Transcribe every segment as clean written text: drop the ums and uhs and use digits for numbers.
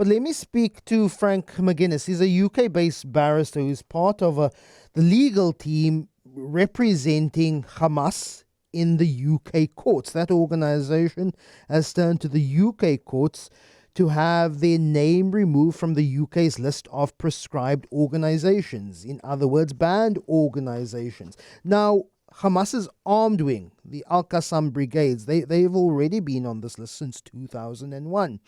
But let me speak to Franck Magennis. He's a UK-based barrister who's part of the legal team representing Hamas in the UK courts. That organization has turned to the UK courts to have their name removed from the UK's list of proscribed organizations. In other words, banned organizations. Now, Hamas's armed wing, the Al-Qassam brigades, they've already been on this list since 2001.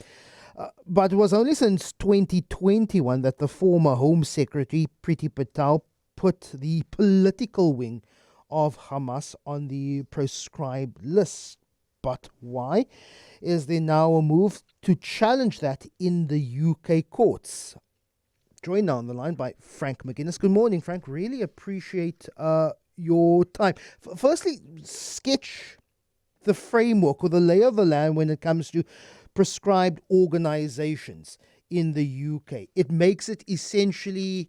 But it was only since 2021 that the former Home Secretary, Priti Patel, put the political wing of Hamas on the proscribed list. But why is there now a move to challenge that in the UK courts? Joined now on the line by Franck Magennis. Good morning, Frank. Really appreciate your time. Firstly, sketch the framework or the lay of the land when it comes to proscribed organizations in the UK. It makes it essentially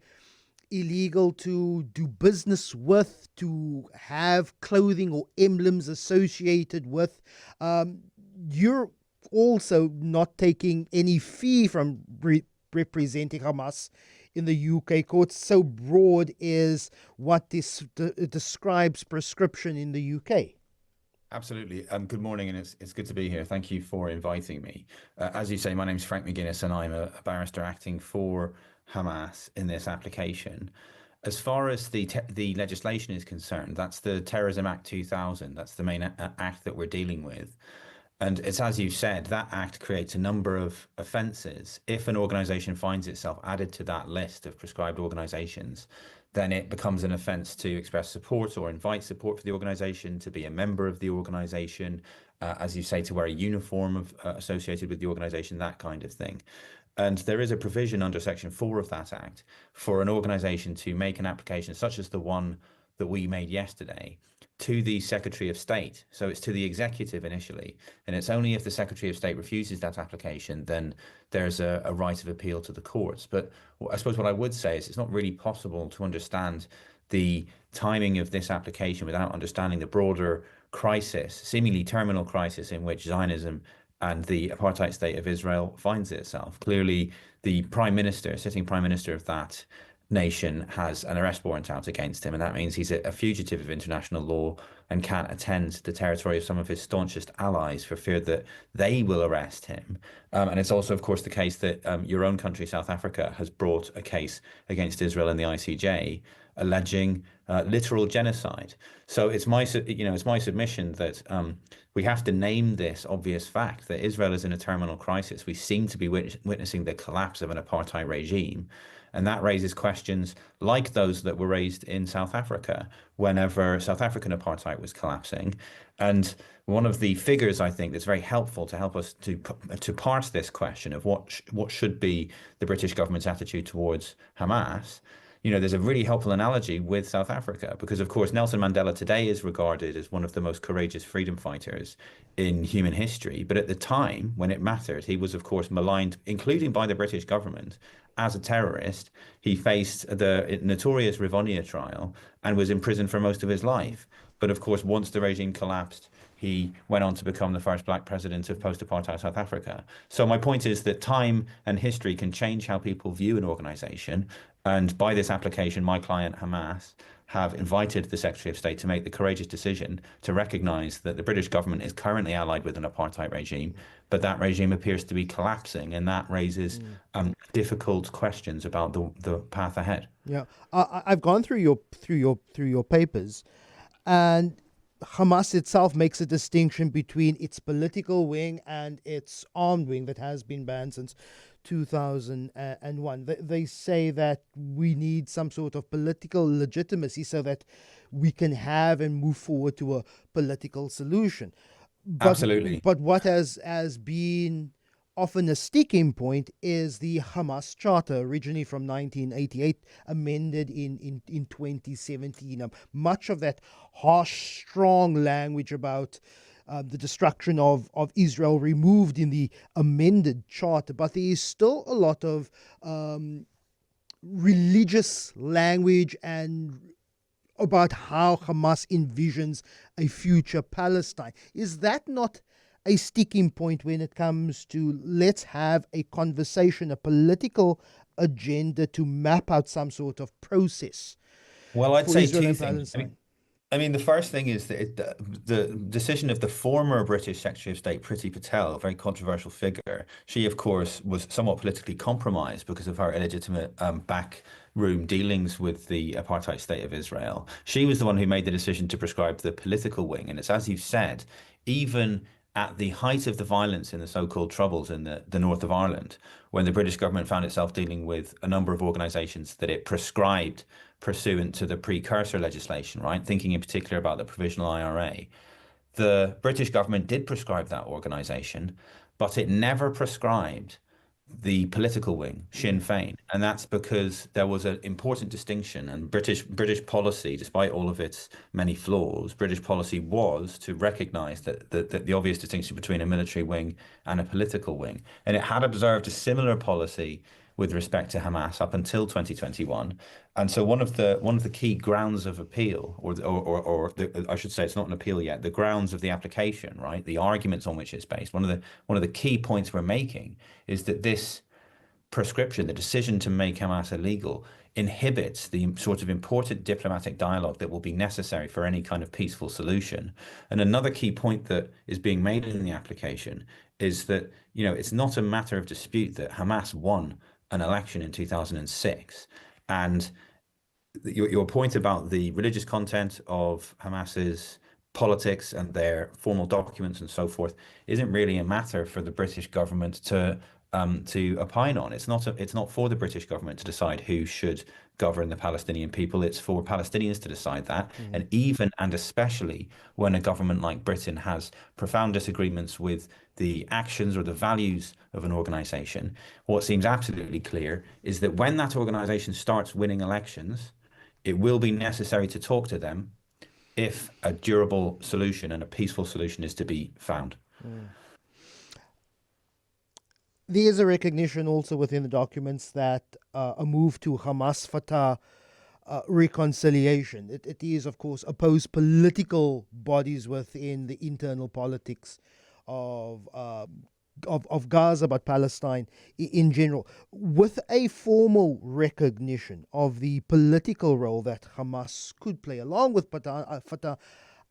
illegal to do business with, to have clothing or emblems associated with. You're also not taking any fee from representing Hamas in the UK courts. So broad is what this describes prescription in the UK. Absolutely. Good morning, and it's good to be here. Thank you for inviting me. As you say, my name's Franck Magennis, and I'm a barrister acting for Hamas in this application. As far as the legislation is concerned, that's the Terrorism Act 2000. That's the main act that we're dealing with. And it's as you said, that act creates a number of offences. If an organisation finds itself added to that list of prescribed organisations, then it becomes an offence to express support or invite support for the organisation, to be a member of the organisation, as you say, to wear a uniform associated with the organisation, that kind of thing. And there is a provision under Section 4 of that Act for an organisation to make an application such as the one that we made yesterday to the Secretary of State. So it's to the executive initially, and it's only if the Secretary of State refuses that application, then there's a right of appeal to the courts. But I suppose what I would say is it's not really possible to understand the timing of this application without understanding the broader crisis, seemingly terminal crisis, in which Zionism and the apartheid state of Israel finds itself. Clearly, the sitting prime minister of that nation has an arrest warrant out against him, and that means he's a fugitive of international law and can't attend the territory of some of his staunchest allies for fear that they will arrest him. And it's also, of course, the case that your own country, South Africa, has brought a case against Israel in the ICJ alleging literal genocide. So it's my submission that we have to name this obvious fact that Israel is in a terminal crisis. We seem to be witnessing the collapse of an apartheid regime. And that raises questions like those that were raised in South Africa whenever South African apartheid was collapsing. And one of the figures, I think, that's very helpful to help us to parse this question of what should be the British government's attitude towards Hamas. There's a really helpful analogy with South Africa because, of course, Nelson Mandela today is regarded as one of the most courageous freedom fighters in human history. But at the time when it mattered, he was, of course, maligned, including by the British government, as a terrorist. He faced the notorious Rivonia trial and was imprisoned for most of his life. But of course, once the regime collapsed, he went on to become the first black president of post-apartheid South Africa. So my point is that time and history can change how people view an organization. And by this application, my client Hamas have invited the Secretary of State to make the courageous decision to recognize that the British government is currently allied with an apartheid regime, but that regime appears to be collapsing, and that raises difficult questions about the path ahead. Yeah, I've gone through your papers, and Hamas itself makes a distinction between its political wing and its armed wing that has been banned since 2001. They say that we need some sort of political legitimacy so that we can have and move forward to a political solution. Absolutely. But what has been often a sticking point is the Hamas Charter, originally from 1988, amended in 2017. Much of that harsh, strong language about the destruction of Israel removed in the amended charter, but there is still a lot of religious language and about how Hamas envisions a future Palestine. Is that not a sticking point when it comes to let's have a conversation, a political agenda to map out some sort of process Well, I'd for say Israel two and things. Palestine? I mean, the first thing is that the decision of the former British Secretary of State, Priti Patel, a very controversial figure. She, of course, was somewhat politically compromised because of her illegitimate backroom dealings with the apartheid state of Israel. She was the one who made the decision to prescribe the political wing. And it's as you've said, even at the height of the violence in the so-called Troubles in the north of Ireland, when the British government found itself dealing with a number of organizations that it prescribed pursuant to the precursor legislation, right? Thinking in particular about the provisional IRA. The British government did prescribe that organization, but it never prescribed the political wing, Sinn Féin, and that's because there was an important distinction. And British policy, despite all of its many flaws, British policy was to recognise that the obvious distinction between a military wing and a political wing, and it had observed a similar policy with respect to Hamas up until 2021. And so one of the key grounds of appeal, I should say, it's not an appeal yet, the grounds of the application, right, the arguments on which it's based, one of the key points we're making is that this prescription, the decision to make Hamas illegal, inhibits the sort of important diplomatic dialogue that will be necessary for any kind of peaceful solution. And another key point that is being made in the application is that, it's not a matter of dispute that Hamas won an election in 2006. And your point about the religious content of Hamas's politics and their formal documents and so forth isn't really a matter for the British government to opine on. It's not for the British government to decide who should govern the Palestinian people. It's for Palestinians to decide that. And even and especially when a government like Britain has profound disagreements with the actions or the values of an organization, what seems absolutely clear is that when that organization starts winning elections, it will be necessary to talk to them if a durable solution and a peaceful solution is to be found. There is a recognition also within the documents that a move to Hamas-Fatah reconciliation. It is, of course, opposed political bodies within the internal politics of Gaza, but Palestine in general, with a formal recognition of the political role that Hamas could play, along with Fatah,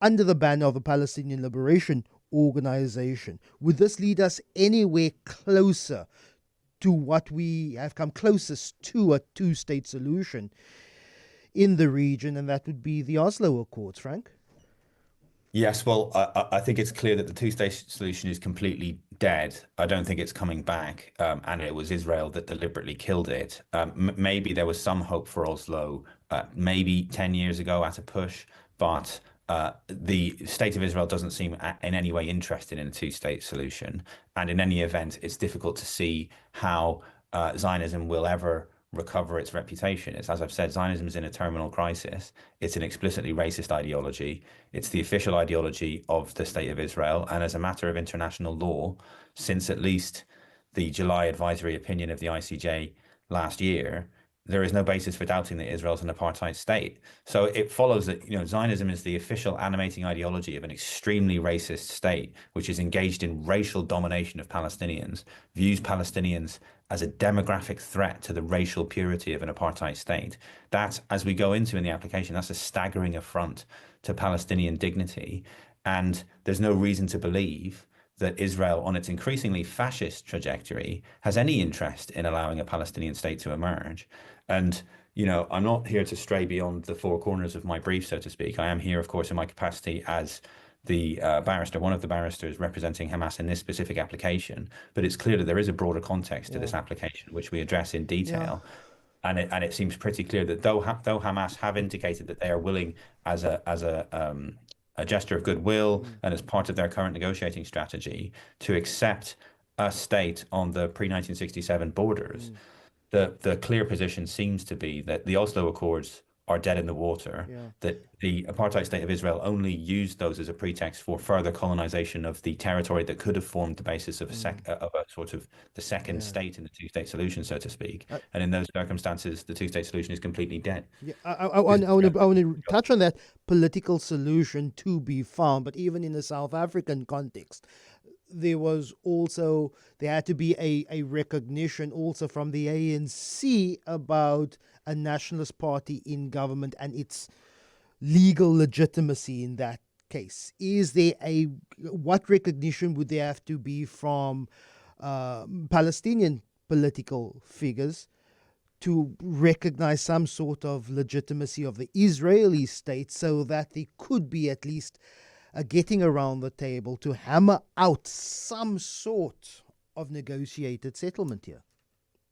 under the banner of the Palestinian Liberation Organization. Would this lead us anywhere closer to what we have come closest to, a two-state solution in the region, and that would be the Oslo Accords, Frank? Yes, well, I think it's clear that the two-state solution is completely dead. I don't think it's coming back, and it was Israel that deliberately killed it. Maybe there was some hope for Oslo, maybe 10 years ago at a push, but the state of Israel doesn't seem in any way interested in a two-state solution. And in any event, it's difficult to see how Zionism will ever recover its reputation. It's, as I've said, Zionism is in a terminal crisis. It's an explicitly racist ideology. It's the official ideology of the state of Israel. And as a matter of international law, since at least the July advisory opinion of the ICJ last year, there is no basis for doubting that Israel's an apartheid state. So it follows that, Zionism is the official animating ideology of an extremely racist state, which is engaged in racial domination of Palestinians, views Palestinians as a demographic threat to the racial purity of an apartheid state. That, as we go into in the application, that's a staggering affront to Palestinian dignity. And there's no reason to believe that Israel, on its increasingly fascist trajectory, has any interest in allowing a Palestinian state to emerge. And, I'm not here to stray beyond the four corners of my brief, so to speak. I am here, of course, in my capacity as the barrister, one of the barristers representing Hamas in this specific application. But it's clear that there is a broader context to this application, which we address in detail. And it seems pretty clear that though Hamas have indicated that they are willing as a gesture of goodwill and as part of their current negotiating strategy to accept a state on the pre-1967 borders, the clear position seems to be that the Oslo Accords are dead in the water, that the apartheid state of Israel only used those as a pretext for further colonization of the territory that could have formed the basis of a sort of the second state in the two-state solution, so to speak. And in those circumstances, the two-state solution is completely dead. I want to touch on that political solution to be found, but even in the South African context, there had to be a recognition also from the ANC about a nationalist party in government and its legal legitimacy in that case. What recognition would there have to be from Palestinian political figures to recognize some sort of legitimacy of the Israeli state so that there could be at least a getting around the table to hammer out some sort of negotiated settlement here?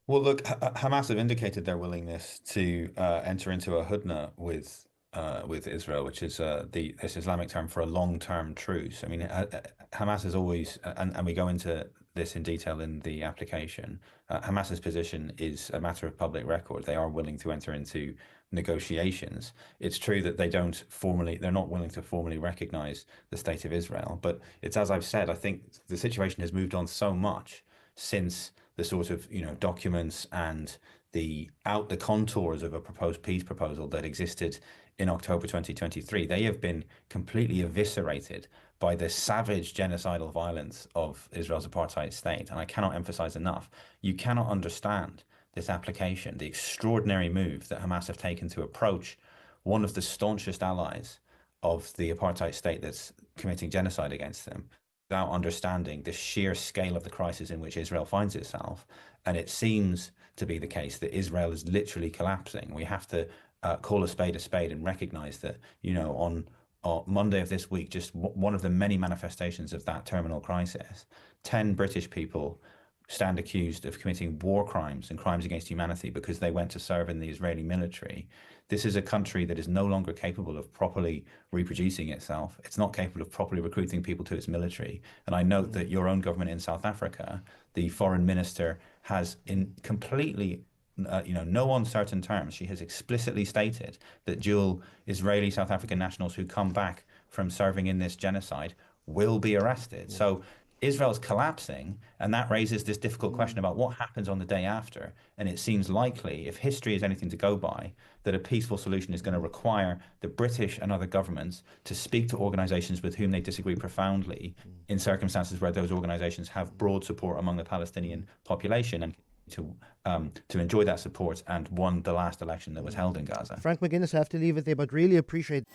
Well, look, Hamas have indicated their willingness to enter into a hudna with Israel, which is this Islamic term for a long-term truce. I mean, Hamas has always, and we go into this in detail in the application. Hamas's position is a matter of public record. They are willing to enter into negotiations. It's true that they're not willing to formally recognize the state of Israel. But it's, as I've said, I think the situation has moved on so much since the sort of, documents and the contours of a proposed peace proposal that existed in October 2023. They have been completely eviscerated by the savage genocidal violence of Israel's apartheid state. And I cannot emphasize enough, you cannot understand this application, the extraordinary move that Hamas have taken to approach one of the staunchest allies of the apartheid state that's committing genocide against them, without understanding the sheer scale of the crisis in which Israel finds itself. And it seems to be the case that Israel is literally collapsing. We have to call a spade and recognize that, on Monday of this week, just one of the many manifestations of that terminal crisis, 10 British people stand accused of committing war crimes and crimes against humanity because they went to serve in the Israeli military. This is a country that is no longer capable of properly reproducing itself. It's not capable of properly recruiting people to its military. And I note that your own government in South Africa, the foreign minister, has in completely no uncertain terms, she has explicitly stated that dual Israeli South African nationals who come back from serving in this genocide will be arrested. So Israel's collapsing, and that raises this difficult question about what happens on the day after. And it seems likely, if history is anything to go by, that a peaceful solution is going to require the British and other governments to speak to organizations with whom they disagree profoundly in circumstances where those organizations have broad support among the Palestinian population and to enjoy that support and won the last election that was held in Gaza. Franck Magennis, I have to leave it there, but really appreciate